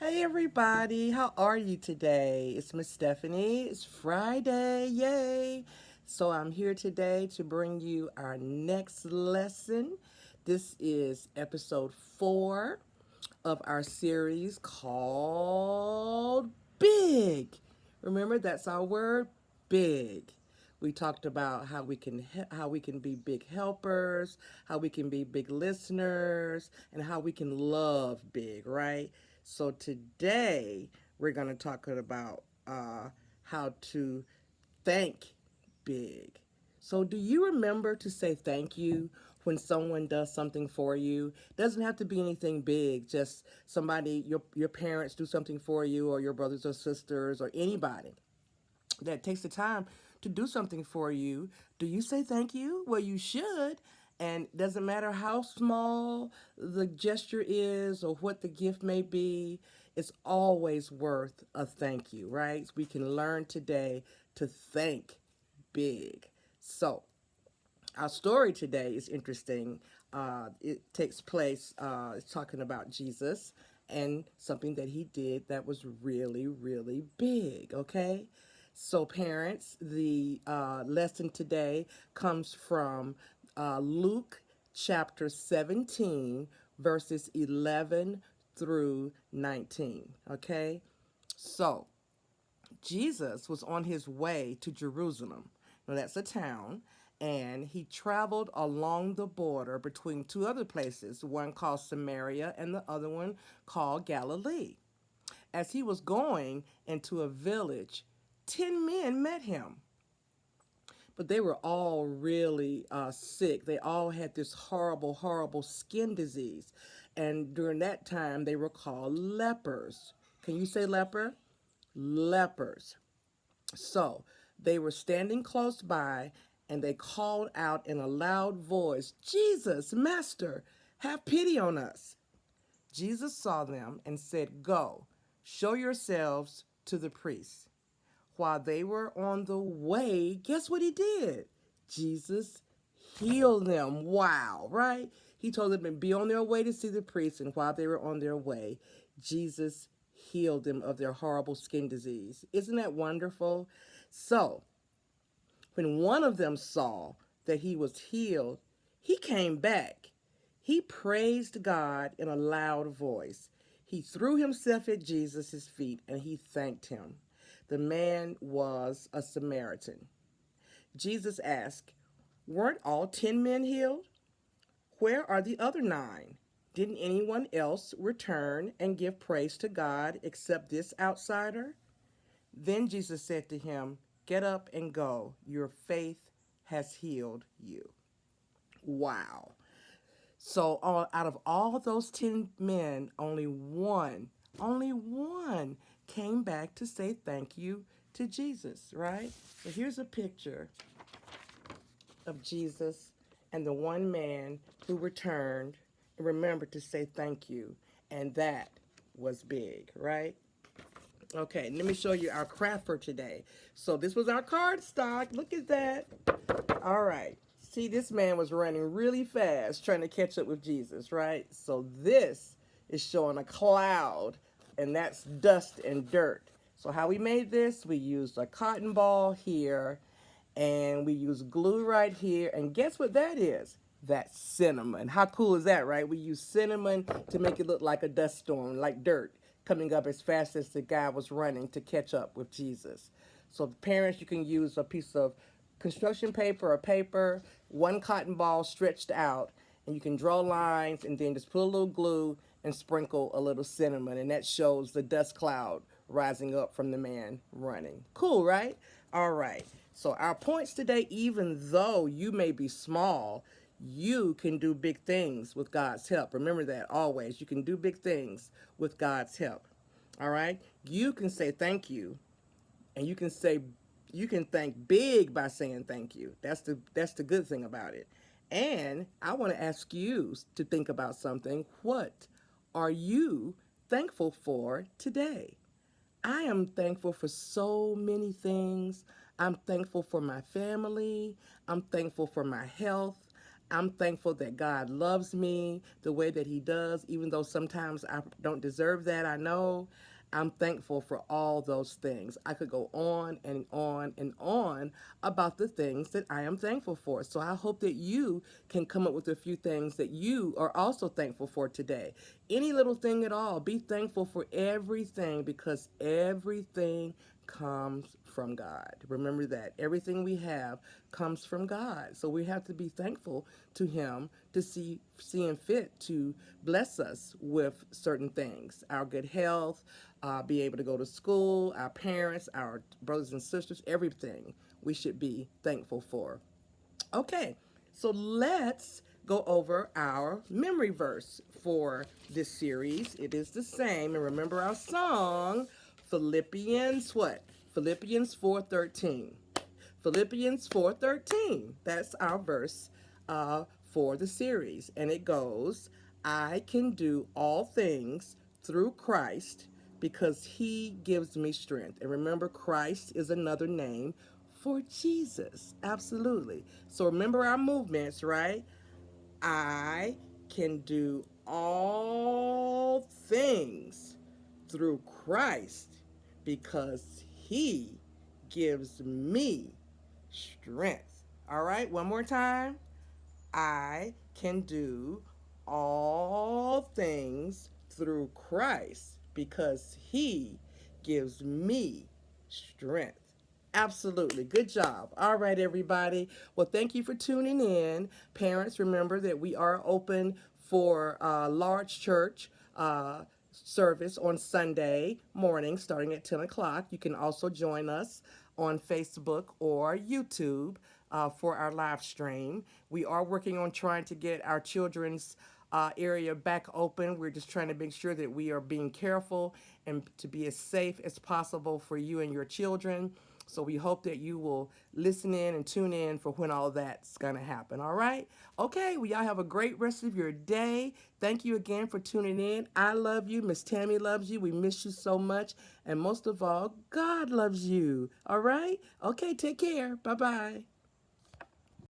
Hey everybody, how are you today? It's Miss Stephanie. It's Friday, yay! So I'm here today to bring you our next lesson. This is episode 4 of our series called Big. Remember, that's our word, big. We talked about how we can be big helpers, how we can be big listeners, and how we can love big, right? So today we're going to talk about how to thank big. So do you remember to say thank you when someone does something for you? Doesn't have to be anything big, just somebody your parents do something for you or your brothers or sisters or anybody that takes the time to do something for you. Do you say thank you? Well, you should. And it doesn't matter how small the gesture is or what the gift may be, it's always worth a thank you, right? We can learn today to thank big. So, our story today is interesting. It takes place, it's talking about Jesus and something that he did that was really, really big, okay? So, parents, the lesson today comes from Luke chapter 17, verses 11 through 19, okay? So, Jesus was on his way to Jerusalem. Now, that's a town. And he traveled along the border between two other places, one called Samaria and the other one called Galilee. As he was going into a village, 10 men met him, but they were all really sick. They all had this horrible, horrible skin disease. And during that time, they were called lepers. Can you say leper? Lepers. So they were standing close by and they called out in a loud voice, Jesus, Master, have pity on us. Jesus saw them and said, Go, show yourselves to the priests. While they were on the way, guess what he did? Jesus healed them. Wow, right? He told them to be on their way to see the priest, and while they were on their way, Jesus healed them of their horrible skin disease. Isn't that wonderful? So, when one of them saw that he was healed, he came back. He praised God in a loud voice. He threw himself at Jesus' feet and he thanked him. The man was a Samaritan. Jesus asked, Weren't all 10 men healed? Where are the other 9? Didn't anyone else return and give praise to God except this outsider? Then Jesus said to him, Get up and go. Your faith has healed you. Wow. So out of all those 10 men, only one came back to say thank you to Jesus, right? So here's a picture of Jesus and the one man who returned and remembered to say thank you. And that was big, right? Okay, let me show you our craft for today. So this was our card stock. Look at that. All right. See, this man was running really fast trying to catch up with Jesus, right? So this is showing a cloud, and that's dust and dirt. So how we made this, we used a cotton ball here, and we used glue right here. And guess what that is? That's cinnamon. How cool is that, right? We use cinnamon to make it look like a dust storm, like dirt, coming up as fast as the guy was running to catch up with Jesus. So, parents, you can use a piece of construction paper or paper, one cotton ball stretched out, and you can draw lines and then just put a little glue and sprinkle a little cinnamon, and that shows the dust cloud rising up from the man running. Cool, right? All right. So, our points today, even though you may be small, you can do big things with God's help. Remember that always. You can do big things with God's help. All right? You can say thank you, and you can thank big by saying thank you. That's the good thing about it. And I want to ask you to think about something. What are you thankful for today? I am thankful for so many things. I'm thankful for my family. I'm thankful for my health. I'm thankful that God loves me the way that He does, even though sometimes I don't deserve that, I know. I'm thankful for all those things. I could go on and on and on about the things that I am thankful for. So I hope that you can come up with a few things that you are also thankful for today. Any little thing at all, be thankful for everything because everything comes from God. Remember that everything we have comes from God. So we have to be thankful to Him to seeing fit to bless us with certain things, our good health, be able to go to school, our parents, our brothers and sisters, everything we should be thankful for. Okay, so let's go over our memory verse for this series. It is the same, and remember our song, Philippians what? Philippians 4:13. Philippians 4:13. That's our verse for the series, and it goes, "I can do all things through Christ because He gives me strength." And remember, Christ is another name for Jesus. Absolutely. So remember our movements, right? I can do all things through Christ because He gives me strength. All right, one more time. I can do all things through Christ because He gives me strength. Absolutely. Good job. All right, everybody. Well, thank you for tuning in. Parents, remember that we are open for large church service on Sunday morning starting at 10 o'clock. You can also join us on Facebook or YouTube for our live stream. We are working on trying to get our children's area back open. We're just trying to make sure that we are being careful and to be as safe as possible for you and your children. So we hope that you will listen in and tune in for when all that's going to happen. All right? Okay, well, y'all have a great rest of your day. Thank you again for tuning in. I love you. Miss Tammy loves you. We miss you so much. And most of all, God loves you. All right? Okay, take care. Bye bye.